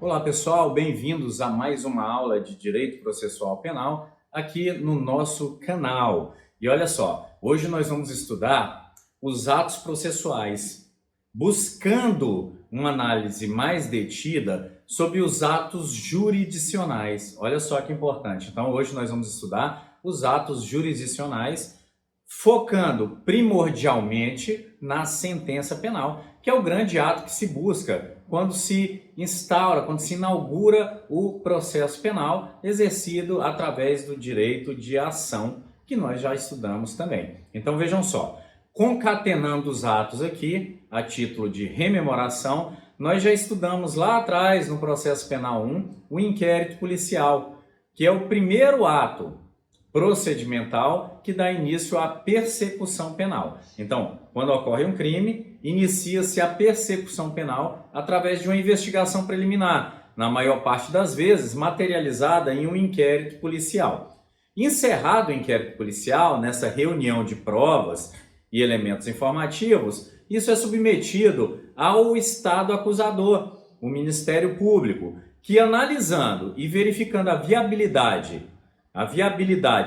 Olá pessoal, bem-vindos a mais uma aula de Direito Processual Penal aqui no nosso canal. E olha só, hoje nós vamos estudar os atos processuais, buscando uma análise mais detida sobre os atos jurisdicionais. Olha só que importante. Então hoje nós vamos estudar os atos jurisdicionais, focando primordialmente na sentença penal, que é o grande ato que se busca quando se instaura, quando se inaugura o processo penal exercido através do direito de ação, que nós já estudamos também. Então vejam só, concatenando os atos aqui, a título de rememoração, nós já estudamos lá atrás, no processo penal 1, o inquérito policial, que é o primeiro ato procedimental que dá início à persecução penal. Então, quando ocorre um crime, inicia-se a persecução penal através de uma investigação preliminar, na maior parte das vezes materializada em um inquérito policial. Encerrado o inquérito policial, nessa reunião de provas e elementos informativos, isso é submetido ao Estado acusador, o Ministério Público, que analisando e verificando a viabilidade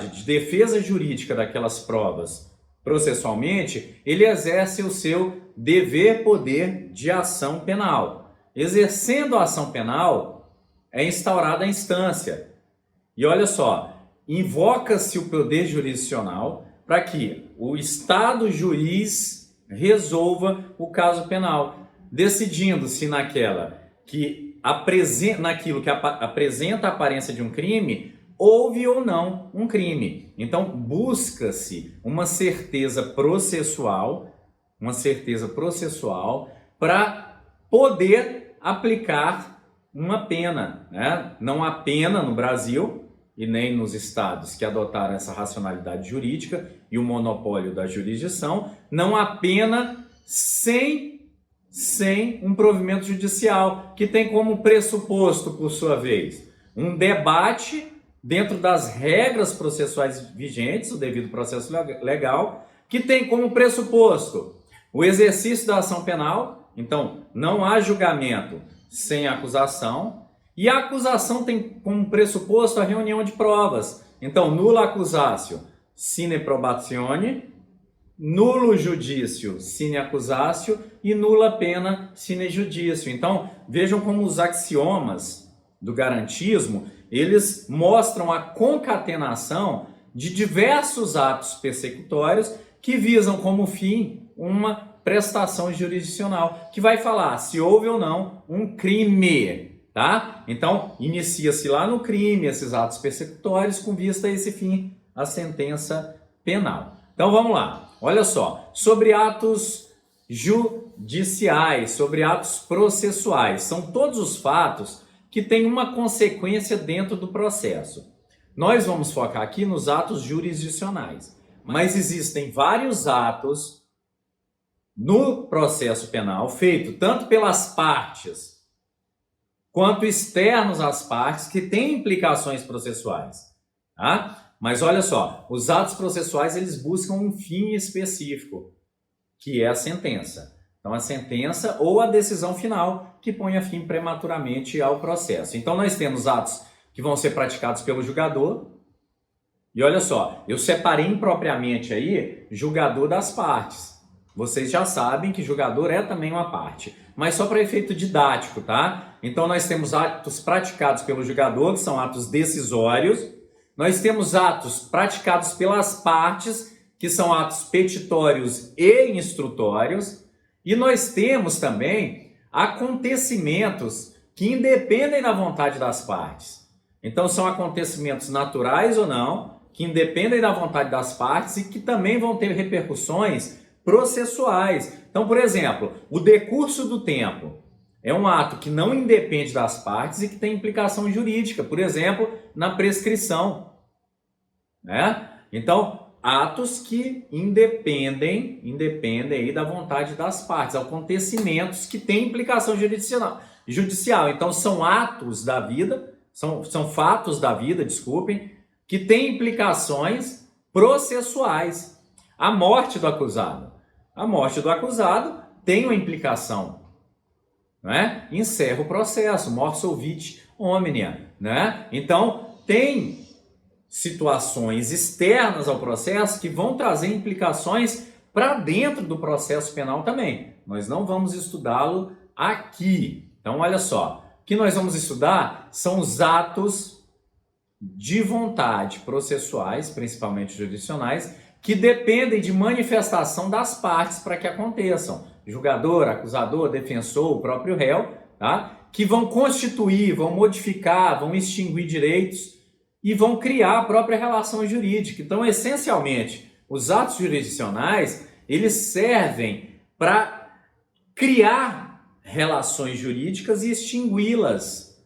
de defesa jurídica daquelas provas processualmente, ele exerce o seu dever-poder de ação penal. Exercendo a ação penal, é instaurada a instância. E olha só, invoca-se o poder jurisdicional para que o Estado juiz resolva o caso penal, decidindo-se naquilo que apresenta a aparência de um crime, houve ou não um crime. Então, busca-se uma certeza processual para poder aplicar uma pena, né? Não há pena no Brasil e nem nos estados que adotaram essa racionalidade jurídica e o monopólio da jurisdição, não há pena sem um provimento judicial, que tem como pressuposto, por sua vez, um debate dentro das regras processuais vigentes, o devido processo legal, que tem como pressuposto o exercício da ação penal. Então, não há julgamento sem acusação, e a acusação tem como pressuposto a reunião de provas. Então, nulla accusatio sine probatione, nulo judicio sine accusatio e nulla pena sine judicio. Então, vejam como os axiomas do garantismo, eles mostram a concatenação de diversos atos persecutórios que visam como fim uma prestação jurisdicional, que vai falar se houve ou não um crime, tá? Então, inicia-se lá no crime esses atos persecutórios com vista a esse fim, a sentença penal. Então, vamos lá. Olha só, sobre atos judiciais, sobre atos processuais, são todos os fatos que tem uma consequência dentro do processo. Nós vamos focar aqui nos atos jurisdicionais, mas existem vários atos no processo penal feito tanto pelas partes quanto externos às partes que têm implicações processuais, tá? Mas olha só, os atos processuais eles buscam um fim específico, que é a sentença. Então, a sentença ou a decisão final que ponha fim prematuramente ao processo. Então, nós temos atos que vão ser praticados pelo julgador. E olha só, eu separei impropriamente aí julgador das partes. Vocês já sabem que julgador é também uma parte, mas só para efeito didático, tá? Então, nós temos atos praticados pelo julgador, que são atos decisórios. Nós temos atos praticados pelas partes, que são atos petitórios e instrutórios. E nós temos também acontecimentos que independem da vontade das partes. Então, são acontecimentos naturais ou não, que independem da vontade das partes e que também vão ter repercussões processuais. Então, por exemplo, o decurso do tempo é um ato que não independe das partes e que tem implicação jurídica, por exemplo, na prescrição, né? Então, atos que independem aí da vontade das partes, acontecimentos que têm implicação judicial. Então, são atos da vida, são fatos da vida, desculpem, que têm implicações processuais. A morte do acusado. A morte do acusado tem uma implicação né? Encerra o processo, mors solvit omnia, né? Então, tem situações externas ao processo que vão trazer implicações para dentro do processo penal também. Nós não vamos estudá-lo aqui. Então, olha só, o que nós vamos estudar são os atos de vontade processuais, principalmente jurisdicionais, que dependem de manifestação das partes para que aconteçam. Julgador, acusador, defensor, o próprio réu, tá? Que vão constituir, vão modificar, vão extinguir direitos e vão criar a própria relação jurídica. Então, essencialmente, os atos jurisdicionais, eles servem para criar relações jurídicas e extingui-las.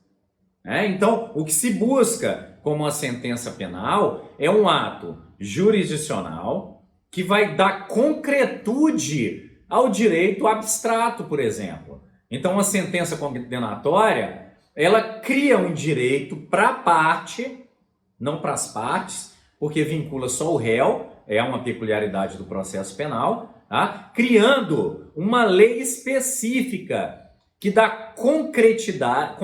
Então, o que se busca como uma sentença penal é um ato jurisdicional que vai dar concretude ao direito abstrato, por exemplo. Então, uma sentença condenatória, ela cria um direito para a parte, não para as partes, porque vincula só o réu, é uma peculiaridade do processo penal, tá? Criando uma lei específica que dá concretiza,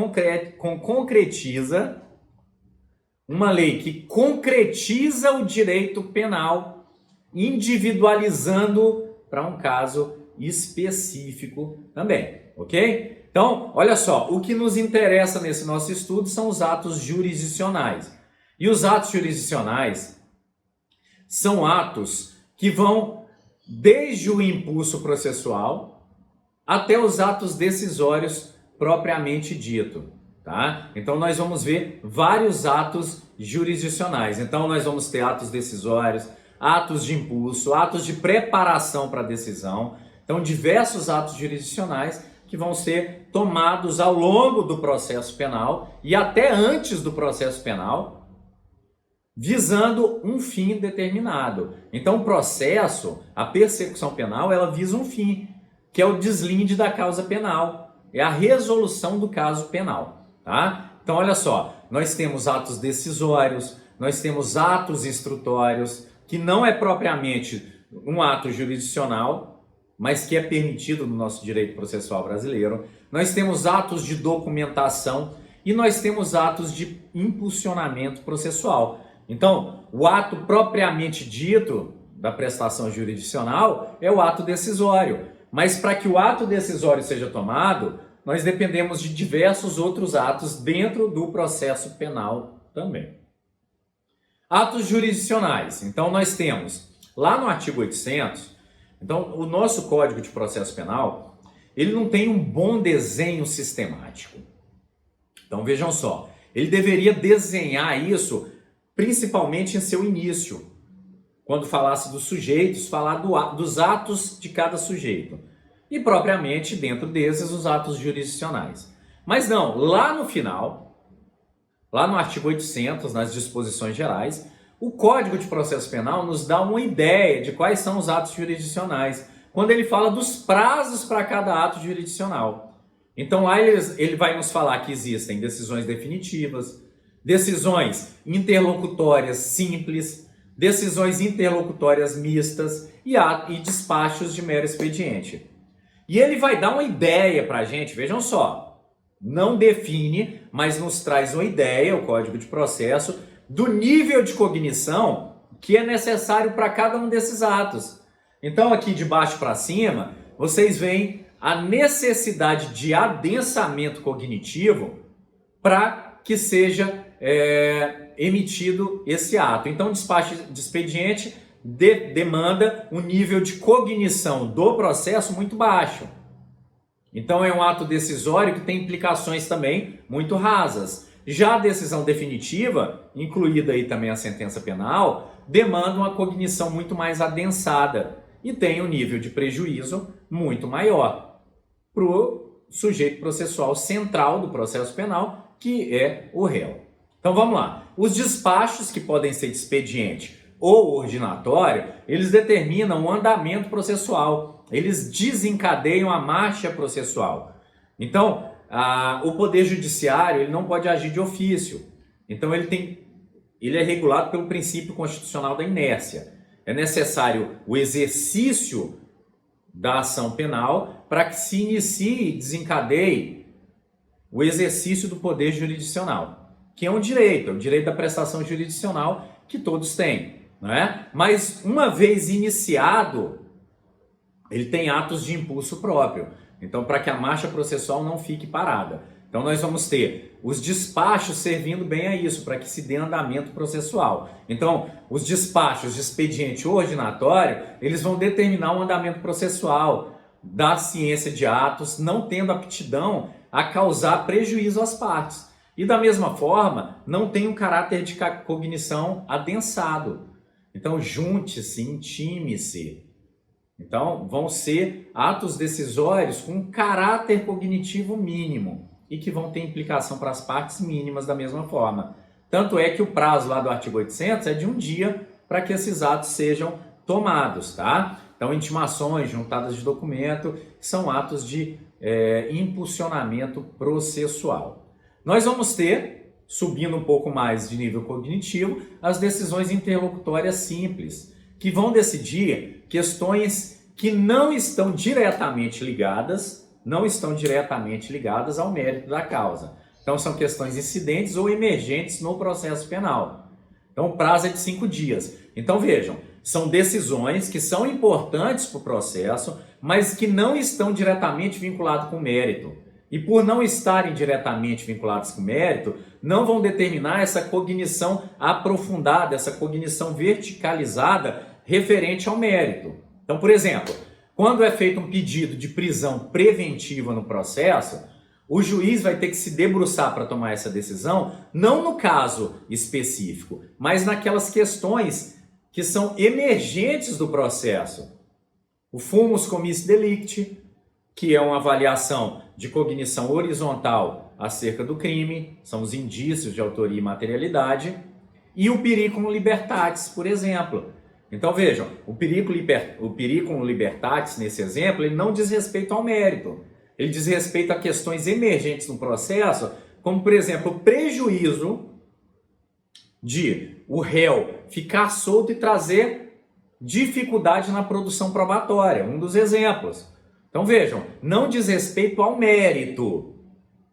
uma lei que concretiza o direito penal, individualizando para um caso específico também, ok? Então, olha só, o que nos interessa nesse nosso estudo são os atos jurisdicionais. E os atos jurisdicionais são atos que vão desde o impulso processual até os atos decisórios propriamente dito, tá? Então nós vamos ver vários atos jurisdicionais. Então nós vamos ter atos decisórios, atos de impulso, atos de preparação para a decisão. Então diversos atos jurisdicionais que vão ser tomados ao longo do processo penal e até antes do processo penal, visando um fim determinado. Então o processo, a persecução penal, ela visa um fim, que é o deslinde da causa penal, é a resolução do caso penal, tá? Então olha só, nós temos atos decisórios, nós temos atos instrutórios, que não é propriamente um ato jurisdicional, mas que é permitido no nosso direito processual brasileiro. Nós temos atos de documentação e nós temos atos de impulsionamento processual. Então, o ato propriamente dito da prestação jurisdicional é o ato decisório. Mas para que o ato decisório seja tomado, nós dependemos de diversos outros atos dentro do processo penal também. Atos jurisdicionais. Então, nós temos lá no artigo 800, então, o nosso Código de Processo Penal, ele não tem um bom desenho sistemático. Então, vejam só, ele deveria desenhar isso principalmente em seu início, quando falasse dos sujeitos, falar dos atos de cada sujeito. E propriamente dentro desses os atos jurisdicionais. Mas não, lá no final, lá no artigo 800, nas disposições gerais, o Código de Processo Penal nos dá uma ideia de quais são os atos jurisdicionais, quando ele fala dos prazos para cada ato jurisdicional. Então lá ele vai nos falar que existem decisões definitivas, decisões interlocutórias simples, decisões interlocutórias mistas e despachos de mero expediente. E ele vai dar uma ideia para a gente, vejam só, não define, mas nos traz uma ideia, o Código de Processo, do nível de cognição que é necessário para cada um desses atos. Então aqui de baixo para cima, vocês veem a necessidade de adensamento cognitivo para que seja emitido esse ato. Então, despacho de expediente demanda um nível de cognição do processo muito baixo. Então, é um ato decisório que tem implicações também muito rasas. Já a decisão definitiva, incluída aí também a sentença penal, demanda uma cognição muito mais adensada e tem um nível de prejuízo muito maior para o sujeito processual central do processo penal, que é o réu. Então vamos lá, os despachos que podem ser de expediente ou ordinatório, eles determinam o andamento processual, eles desencadeiam a marcha processual. Então, o Poder Judiciário ele não pode agir de ofício, então ele é regulado pelo princípio constitucional da inércia. É necessário o exercício da ação penal para que se inicie e desencadeie o exercício do poder jurisdicional, que é um direito, é o direito da prestação jurisdicional que todos têm, não é? Mas uma vez iniciado, ele tem atos de impulso próprio. Então, para que a marcha processual não fique parada. Então, nós vamos ter os despachos servindo bem a isso, para que se dê andamento processual. Então, os despachos de expediente ordinatório, eles vão determinar o andamento processual da ciência de atos, não tendo aptidão a causar prejuízo às partes. E da mesma forma, não tem um caráter de cognição adensado. Então, junte-se, intime-se. Então, vão ser atos decisórios com caráter cognitivo mínimo e que vão ter implicação para as partes mínimas da mesma forma. Tanto é que o prazo lá do artigo 800 é de um dia para que esses atos sejam tomados, tá? Então, intimações, juntadas de documento, são atos de impulsionamento processual. Nós vamos ter, subindo um pouco mais de nível cognitivo, as decisões interlocutórias simples, que vão decidir questões que não estão diretamente ligadas ao mérito da causa. Então, são questões incidentes ou emergentes no processo penal. Então, o prazo é de 5 dias. Então, vejam, são decisões que são importantes para o processo, mas que não estão diretamente vinculadas com o mérito. E por não estarem diretamente vinculadas com o mérito, não vão determinar essa cognição aprofundada, essa cognição verticalizada referente ao mérito. Então, por exemplo, quando é feito um pedido de prisão preventiva no processo, o juiz vai ter que se debruçar para tomar essa decisão, não no caso específico, mas naquelas questões que são emergentes do processo. O fumus commissi delicti, que é uma avaliação de cognição horizontal acerca do crime, são os indícios de autoria e materialidade, e o periculum libertatis, por exemplo. Então vejam, o periculum libertatis, nesse exemplo, ele não diz respeito ao mérito, ele diz respeito a questões emergentes no processo, como por exemplo, o prejuízo de o réu ficar solto e trazer dificuldade na produção probatória, um dos exemplos. Então vejam, não diz respeito ao mérito,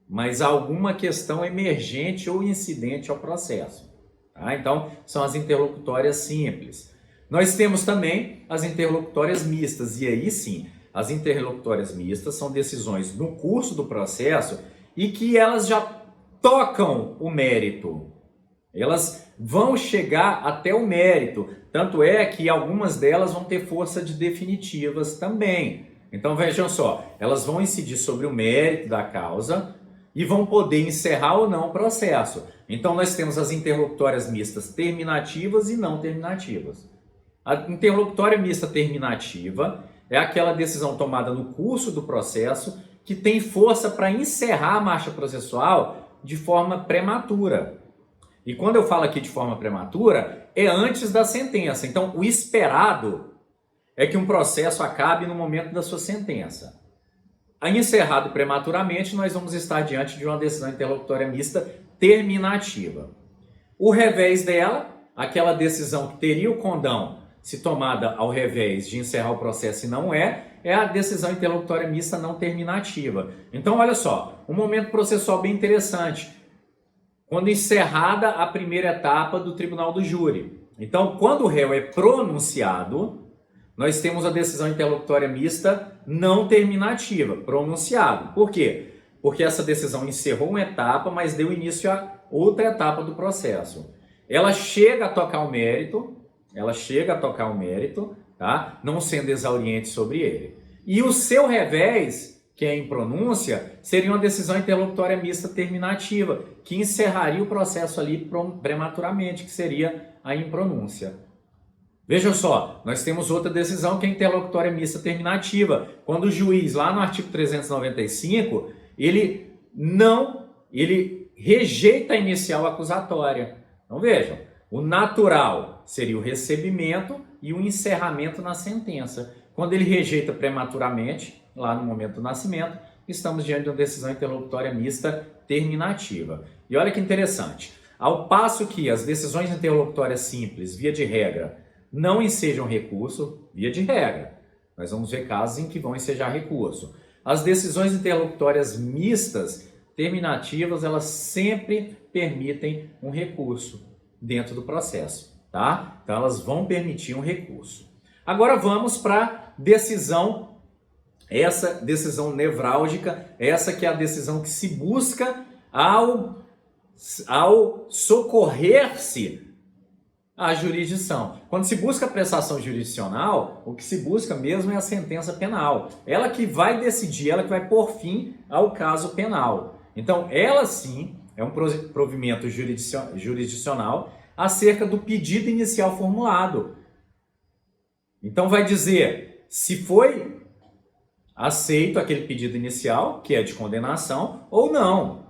mas a alguma questão emergente ou incidente ao processo. Tá? Então, são as interlocutórias simples. Nós temos também as interlocutórias mistas, e aí sim, as interlocutórias mistas são decisões no curso do processo e que elas já tocam o mérito. Elas vão chegar até o mérito, tanto é que algumas delas vão ter força de definitivas também. Então vejam só, elas vão incidir sobre o mérito da causa e vão poder encerrar ou não o processo. Então nós temos as interlocutórias mistas terminativas e não terminativas. A interlocutória mista terminativa é aquela decisão tomada no curso do processo que tem força para encerrar a marcha processual de forma prematura. E quando eu falo aqui de forma prematura, é antes da sentença. Então, o esperado é que um processo acabe no momento da sua sentença. Encerrado prematuramente, nós vamos estar diante de uma decisão interlocutória mista terminativa. O revés dela, aquela decisão que teria o condão se tomada ao revés de encerrar o processo e não é a decisão interlocutória mista não terminativa. Então, olha só, um momento processual bem interessante. Quando encerrada a primeira etapa do tribunal do júri. Então, quando o réu é pronunciado, nós temos a decisão interlocutória mista não terminativa, pronunciado. Por quê? Porque essa decisão encerrou uma etapa, mas deu início a outra etapa do processo. Ela chega a tocar o mérito, tá? Não sendo exauriente sobre ele. E o seu revés, que é em pronúncia, seria uma decisão interlocutória mista terminativa, que encerraria o processo ali prematuramente, que seria a impronúncia. Vejam só, nós temos outra decisão que é a interlocutória mista terminativa, quando o juiz, lá no artigo 395, ele rejeita a inicial acusatória. Então vejam, o natural seria o recebimento e o encerramento na sentença. Quando ele rejeita prematuramente, lá no momento do nascimento, estamos diante de uma decisão interlocutória mista terminativa. E olha que interessante, ao passo que as decisões interlocutórias simples, via de regra, não ensejam recurso, via de regra, Nós vamos ver casos em que vão ensejar recurso. As decisões interlocutórias mistas, terminativas, elas sempre permitem um recurso dentro do processo, tá? Então elas vão permitir um recurso. Agora vamos para decisão, essa decisão nevrálgica, essa que é a decisão que se busca ao socorrer-se à jurisdição. Quando se busca a prestação jurisdicional, o que se busca mesmo é a sentença penal. Ela que vai decidir, ela que vai pôr fim ao caso penal. Então, ela sim é um provimento jurisdicional acerca do pedido inicial formulado. Então, vai dizer se foi aceito aquele pedido inicial, que é de condenação, ou não,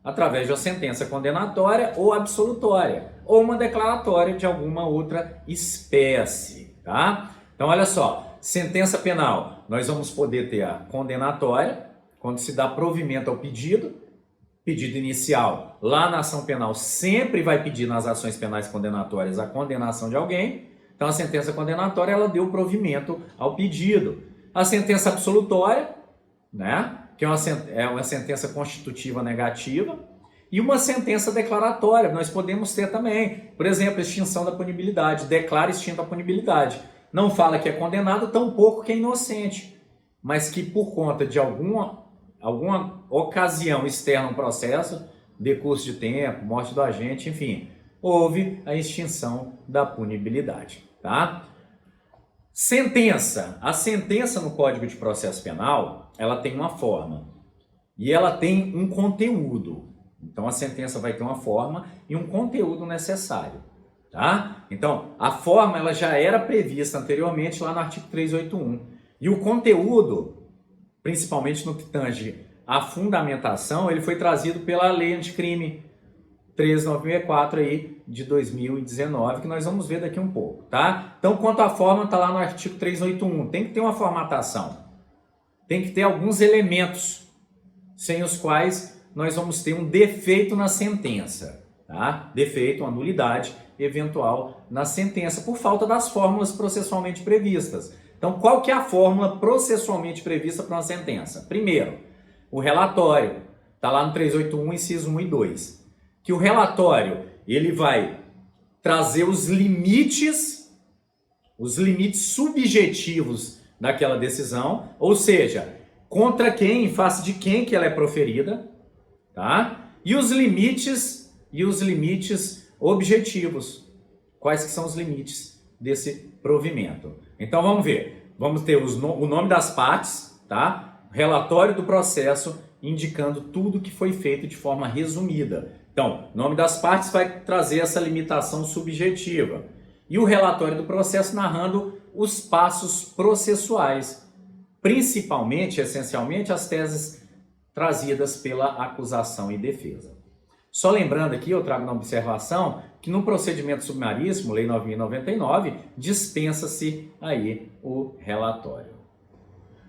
através de uma sentença condenatória ou absolutória, ou uma declaratória de alguma outra espécie, tá? Então, olha só, sentença penal, nós vamos poder ter a condenatória, quando se dá provimento ao pedido inicial, lá na ação penal sempre vai pedir nas ações penais condenatórias a condenação de alguém, então a sentença condenatória, ela deu provimento ao pedido. A sentença absolutória, né, que é uma sentença constitutiva negativa, e uma sentença declaratória, nós podemos ter também, por exemplo, extinção da punibilidade, declara extinta a punibilidade. Não fala que é condenado, tampouco que é inocente, mas que por conta de alguma ocasião externa ao processo, decurso de tempo, morte do agente, enfim, houve a extinção da punibilidade, tá? Sentença. A sentença no Código de Processo Penal, ela tem uma forma e ela tem um conteúdo. Então, a sentença vai ter uma forma e um conteúdo necessário, tá? Então, a forma ela já era prevista anteriormente lá no artigo 381. E o conteúdo, principalmente no que tange à fundamentação, ele foi trazido pela Lei Anticrime 13964 aí de 2019, que nós vamos ver daqui um pouco, tá? Então, quanto à forma, está lá no artigo 381. Tem que ter uma formatação. Tem que ter alguns elementos sem os quais nós vamos ter um defeito na sentença, tá? Defeito, uma nulidade eventual na sentença, por falta das fórmulas processualmente previstas. Então, qual que é a fórmula processualmente prevista para uma sentença? Primeiro, o relatório, está lá no 381, inciso 1 e 2, que o relatório, ele vai trazer os limites subjetivos daquela decisão, ou seja, contra quem, em face de quem que ela é proferida, tá? E os limites objetivos. Quais que são os limites desse provimento? Então vamos ver. Vamos ter o nome das partes, tá? Relatório do processo indicando tudo que foi feito de forma resumida. Então, o nome das partes vai trazer essa limitação subjetiva. E o relatório do processo narrando os passos processuais, principalmente, essencialmente, as teses trazidas pela acusação e defesa. Só lembrando aqui, eu trago uma observação, que no procedimento sumaríssimo, Lei 9.099, dispensa-se aí o relatório.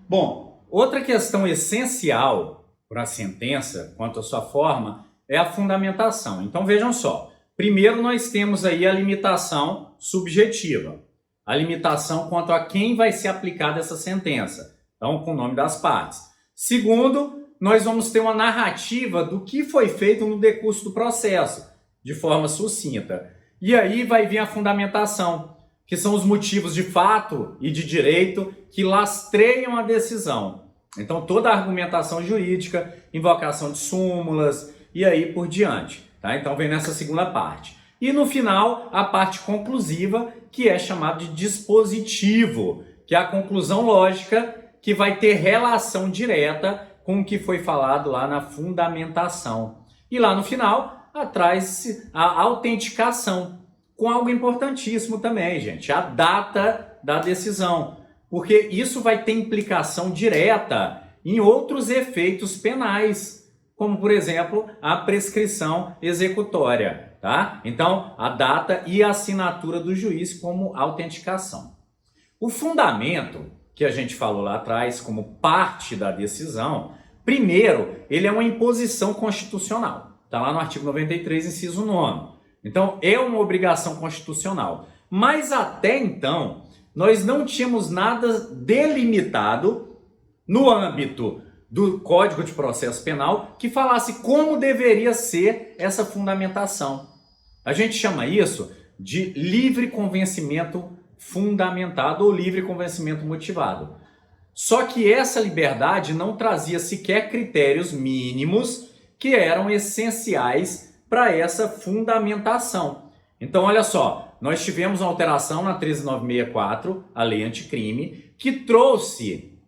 Bom, outra questão essencial para a sentença, quanto à sua forma, é a fundamentação. Então vejam só, primeiro nós temos aí a limitação subjetiva, a limitação quanto a quem vai ser aplicada essa sentença, então com o nome das partes. Segundo, nós vamos ter uma narrativa do que foi feito no decurso do processo, de forma sucinta. E aí vai vir a fundamentação, que são os motivos de fato e de direito que lastreiam a decisão. Então toda a argumentação jurídica, invocação de súmulas e aí por diante, tá? Então vem nessa segunda parte. E no final, a parte conclusiva, que é chamada de dispositivo, que é a conclusão lógica que vai ter relação direta com o que foi falado lá na fundamentação. E lá no final, traz a autenticação, com algo importantíssimo também, gente, a data da decisão, porque isso vai ter implicação direta em outros efeitos penais, como, por exemplo, a prescrição executória, tá? Então, a data e a assinatura do juiz como autenticação. O fundamento, que a gente falou lá atrás como parte da decisão, primeiro, ele é uma imposição constitucional. Está lá no artigo 93, inciso 9. Então, é uma obrigação constitucional. Mas até então, nós não tínhamos nada delimitado no âmbito do Código de Processo Penal que falasse como deveria ser essa fundamentação. A gente chama isso de livre convencimento fundamentado ou livre convencimento motivado. Só que essa liberdade não trazia sequer critérios mínimos que eram essenciais para essa fundamentação. Então, olha só, nós tivemos uma alteração na 13964, a lei anticrime, que trouxe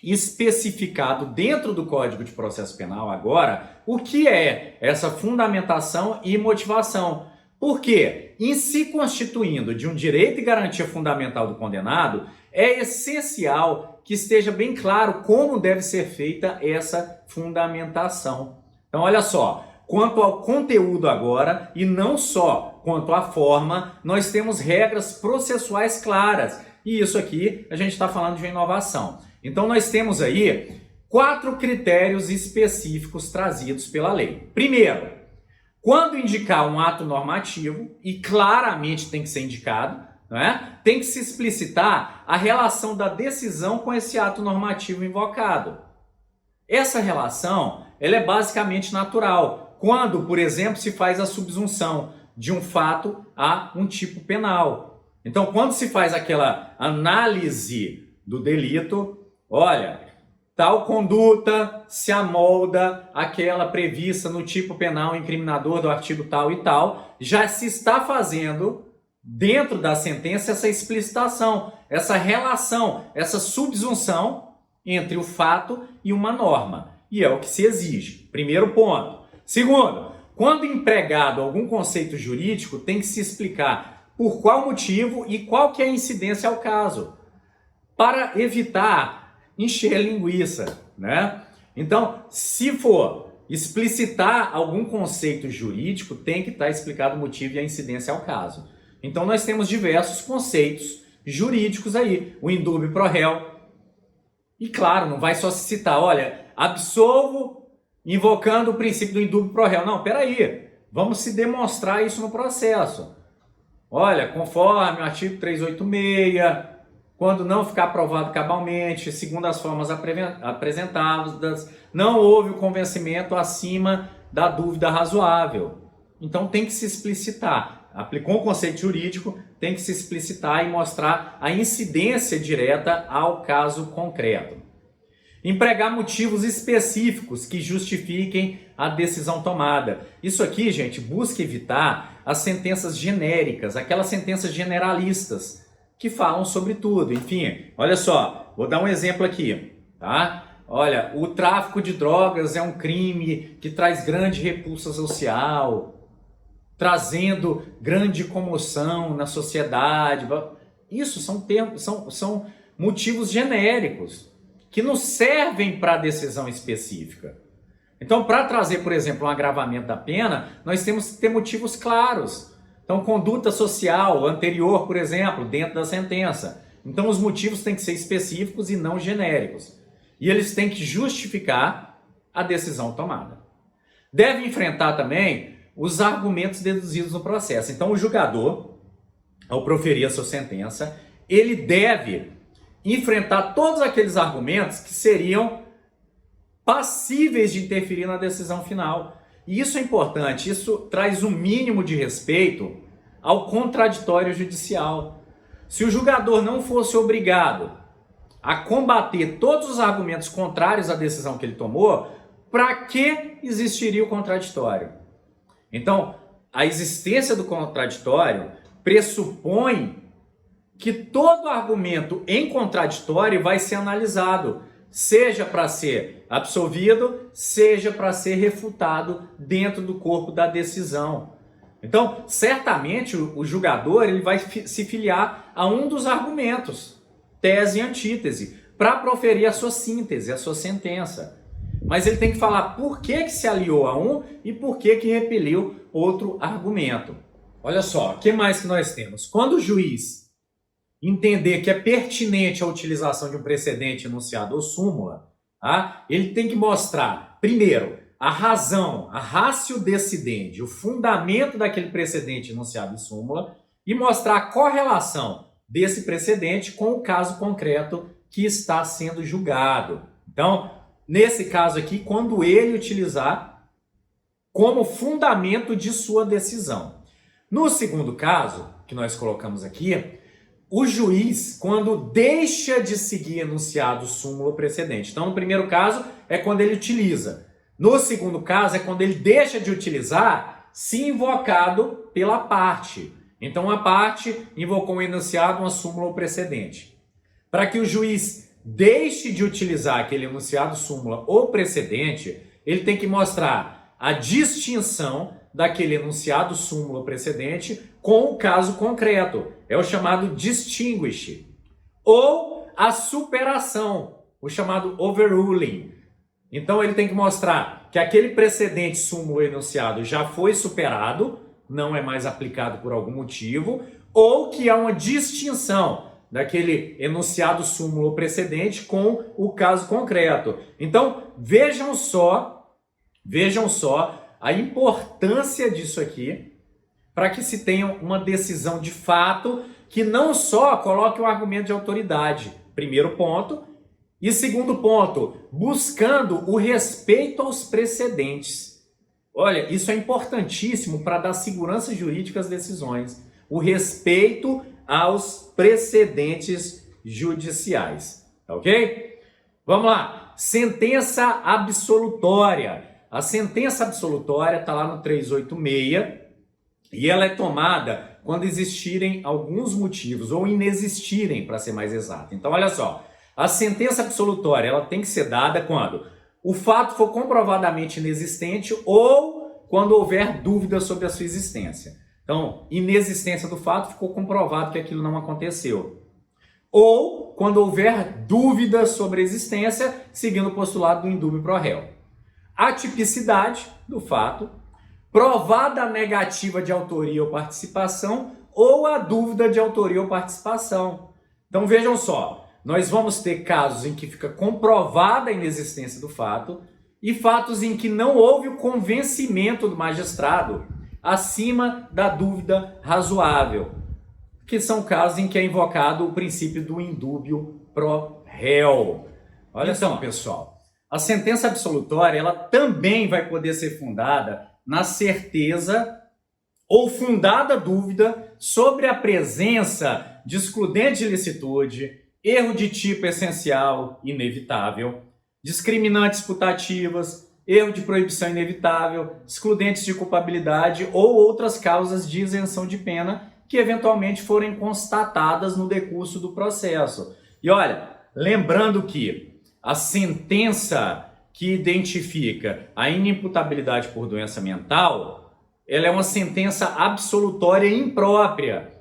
especificado dentro do Código de Processo Penal agora o que é essa fundamentação e motivação. Por quê? Em se constituindo de um direito e garantia fundamental do condenado, é essencial que esteja bem claro como deve ser feita essa fundamentação. Então, olha só, quanto ao conteúdo agora, e não só quanto à forma, nós temos regras processuais claras. E isso aqui, a gente está falando de uma inovação. Então, nós temos aí 4 critérios específicos trazidos pela lei. Primeiro, quando indicar um ato normativo, e claramente tem que ser indicado, né, tem que se explicitar a relação da decisão com esse ato normativo invocado. Essa relação ela é basicamente natural. Quando, por exemplo, se faz a subsunção de um fato a um tipo penal. Então, quando se faz aquela análise do delito, olha, tal conduta se amolda àquela prevista no tipo penal incriminador do artigo tal e tal, já se está fazendo dentro da sentença essa explicitação, essa relação, essa subsunção entre o fato e uma norma. E é o que se exige. Primeiro ponto. Segundo, quando empregado algum conceito jurídico, tem que se explicar por qual motivo e qual que é a incidência ao caso, para evitar encher linguiça, né? Então, se for explicitar algum conceito jurídico, tem que estar explicado o motivo e a incidência ao caso. Então, nós temos diversos conceitos jurídicos aí. O indúbio pro réu. E claro, não vai só se citar, olha, absolvo invocando o princípio do indúbio pro réu. Não, peraí. Vamos se demonstrar isso no processo. Olha, conforme o artigo 386, quando não ficar provado cabalmente, segundo as formas apresentadas, não houve o convencimento acima da dúvida razoável. Então tem que se explicitar. Aplicou um conceito jurídico, tem que se explicitar e mostrar a incidência direta ao caso concreto. Empregar motivos específicos que justifiquem a decisão tomada. Isso aqui, gente, busca evitar as sentenças genéricas, aquelas sentenças generalistas que falam sobre tudo. Enfim, olha só, vou dar um exemplo aqui, tá? Olha, o tráfico de drogas é um crime que traz grande repulsa social, trazendo grande comoção na sociedade. Isso são motivos genéricos que não servem para a decisão específica. Então, para trazer, por exemplo, um agravamento da pena, nós temos que ter motivos claros. Então, conduta social anterior, por exemplo, dentro da sentença. Então, os motivos têm que ser específicos e não genéricos. E eles têm que justificar a decisão tomada. Deve enfrentar também os argumentos deduzidos no processo. Então, o julgador, ao proferir a sua sentença, ele deve enfrentar todos aqueles argumentos que seriam passíveis de interferir na decisão final. E isso é importante, isso traz um mínimo de respeito ao contraditório judicial. Se o julgador não fosse obrigado a combater todos os argumentos contrários à decisão que ele tomou, para que existiria o contraditório? Então, a existência do contraditório pressupõe que todo argumento em contraditório vai ser analisado, seja para ser absolvido, seja para ser refutado dentro do corpo da decisão. Então, certamente o julgador ele vai se filiar a um dos argumentos, tese e antítese, para proferir a sua síntese, a sua sentença. Mas ele tem que falar por que se aliou a um e por que repeliu outro argumento. Olha só, o que mais que nós temos? Quando o juiz entender que é pertinente a utilização de um precedente enunciado ou súmula, tá? Ele tem que mostrar, primeiro, a razão, a ratio decidendi, o fundamento daquele precedente enunciado em súmula, e mostrar a correlação desse precedente com o caso concreto que está sendo julgado. Então, nesse caso aqui, quando ele utilizar como fundamento de sua decisão. No segundo caso, que nós colocamos aqui, o juiz, quando deixa de seguir enunciado, súmula ou precedente. Então, no primeiro caso, é quando ele utiliza. No segundo caso, é quando ele deixa de utilizar, se invocado pela parte. Então, a parte invocou um enunciado, uma súmula ou precedente. Para que o juiz deixe de utilizar aquele enunciado, súmula ou precedente, ele tem que mostrar a distinção daquele enunciado, súmula ou precedente com o caso concreto. É o chamado distinguish. Ou a superação, o chamado overruling. Então ele tem que mostrar que aquele precedente, súmula ou enunciado já foi superado, não é mais aplicado por algum motivo, ou que há uma distinção daquele enunciado, súmula ou precedente com o caso concreto. Então vejam só a importância disso aqui para que se tenha uma decisão de fato que não só coloque o argumento de autoridade, primeiro ponto, e segundo ponto, buscando o respeito aos precedentes. Olha, isso é importantíssimo para dar segurança jurídica às decisões, o respeito aos precedentes judiciais, ok? Vamos lá, sentença absolutória. A sentença absolutória está lá no 386 e ela é tomada quando existirem alguns motivos ou inexistirem, para ser mais exato. Então, olha só, a sentença absolutória ela tem que ser dada quando o fato for comprovadamente inexistente ou quando houver dúvida sobre a sua existência. Então, inexistência do fato, ficou comprovado que aquilo não aconteceu. Ou quando houver dúvida sobre a existência, seguindo o postulado do indúbio pro réu. Atipicidade do fato, provada a negativa de autoria ou participação ou a dúvida de autoria ou participação. Então vejam só, nós vamos ter casos em que fica comprovada a inexistência do fato e fatos em que não houve o convencimento do magistrado acima da dúvida razoável, que são casos em que é invocado o princípio do indúbio pro réu. Olha só, pessoal, a sentença absolutória ela também vai poder ser fundada na certeza ou fundada dúvida sobre a presença de excludente de ilicitude, erro de tipo essencial inevitável, discriminantes putativas, erro de proibição inevitável, excludentes de culpabilidade ou outras causas de isenção de pena que eventualmente forem constatadas no decurso do processo. E olha, lembrando que a sentença que identifica a inimputabilidade por doença mental, ela é uma sentença absolutória imprópria,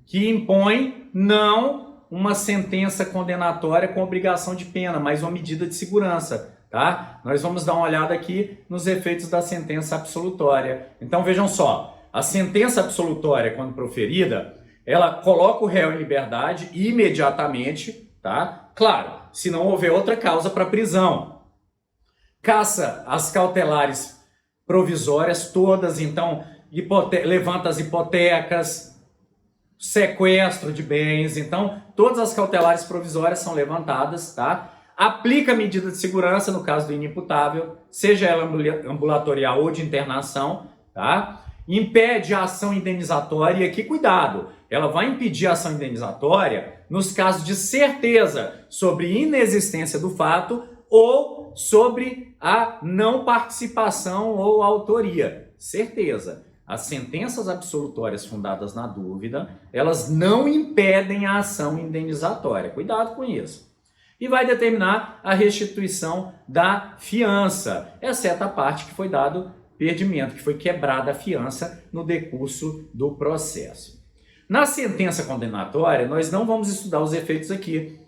que impõe não uma sentença condenatória com obrigação de pena, mas uma medida de segurança. Tá? Nós vamos dar uma olhada aqui nos efeitos da sentença absolutória. Então vejam só, a sentença absolutória, quando proferida, ela coloca o réu em liberdade imediatamente, tá? Claro, se não houver outra causa para prisão. Caça as cautelares provisórias todas, então levanta as hipotecas, sequestro de bens, então todas as cautelares provisórias são levantadas, tá? Aplica a medida de segurança no caso do inimputável, seja ela ambulatorial ou de internação, tá? Impede a ação indenizatória, e aqui cuidado, ela vai impedir a ação indenizatória nos casos de certeza sobre inexistência do fato ou sobre a não participação ou autoria. Certeza. As sentenças absolutórias fundadas na dúvida, elas não impedem a ação indenizatória. Cuidado com isso. E vai determinar a restituição da fiança, exceto a parte que foi dado perdimento, que foi quebrada a fiança no decurso do processo. Na sentença condenatória, nós não vamos estudar os efeitos aqui.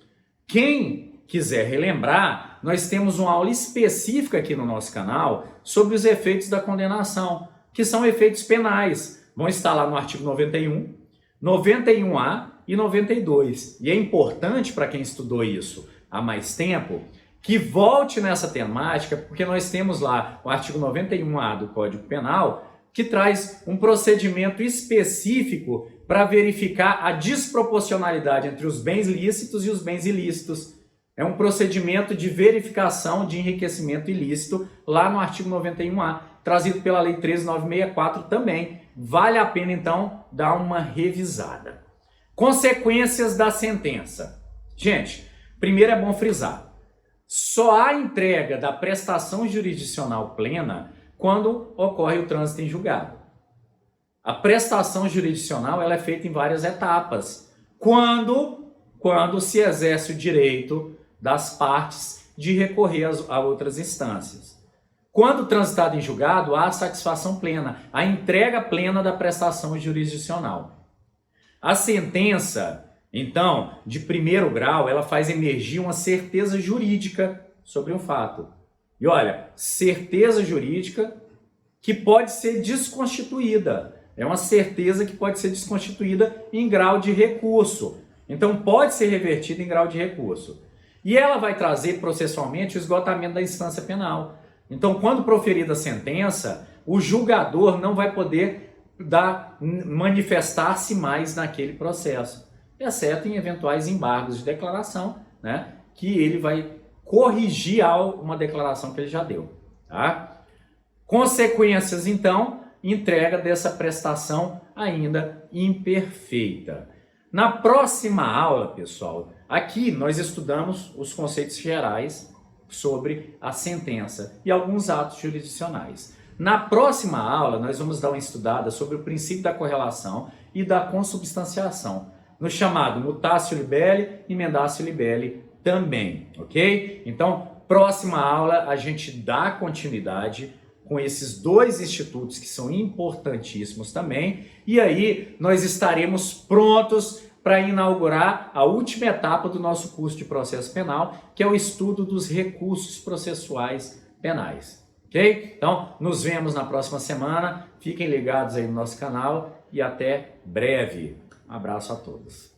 Quem quiser relembrar, nós temos uma aula específica aqui no nosso canal sobre os efeitos da condenação, que são efeitos penais. Vão estar lá no artigo 91, 91A e 92. E é importante para quem estudou isso há mais tempo que volte nessa temática, porque nós temos lá o artigo 91A do Código Penal, que traz um procedimento específico para verificar a desproporcionalidade entre os bens lícitos e os bens ilícitos. É um procedimento de verificação de enriquecimento ilícito, lá no artigo 91A, trazido pela Lei 13.964 também. Vale a pena, então, dar uma revisada. Consequências da sentença. Gente, primeiro é bom frisar. Só há entrega da prestação jurisdicional plena quando ocorre o trânsito em julgado. A prestação jurisdicional ela é feita em várias etapas. Quando se exerce o direito das partes de recorrer a outras instâncias. Quando transitado em julgado, há a satisfação plena, a entrega plena da prestação jurisdicional. A sentença, então, de primeiro grau, ela faz emergir uma certeza jurídica sobre um fato. E olha, certeza jurídica que pode ser desconstituída. É uma certeza que pode ser desconstituída em grau de recurso. Então, pode ser revertida em grau de recurso. E ela vai trazer processualmente o esgotamento da instância penal. Então, quando proferida a sentença, o julgador não vai poder manifestar-se mais naquele processo, exceto em eventuais embargos de declaração, né, que ele vai corrigir uma declaração que ele já deu. Tá? Consequências, então, entrega dessa prestação ainda imperfeita. Na próxima aula, pessoal, aqui nós estudamos os conceitos gerais sobre a sentença e alguns atos jurisdicionais. Na próxima aula, nós vamos dar uma estudada sobre o princípio da correlação e da consubstanciação, no chamado mutatio libelli e mendatio libelli também, ok? Então, próxima aula a gente dá continuidade com esses dois institutos que são importantíssimos também, e aí nós estaremos prontos para inaugurar a última etapa do nosso curso de processo penal, que é o estudo dos recursos processuais penais. Ok? Então, nos vemos na próxima semana. Fiquem ligados aí no nosso canal e até breve. Um abraço a todos.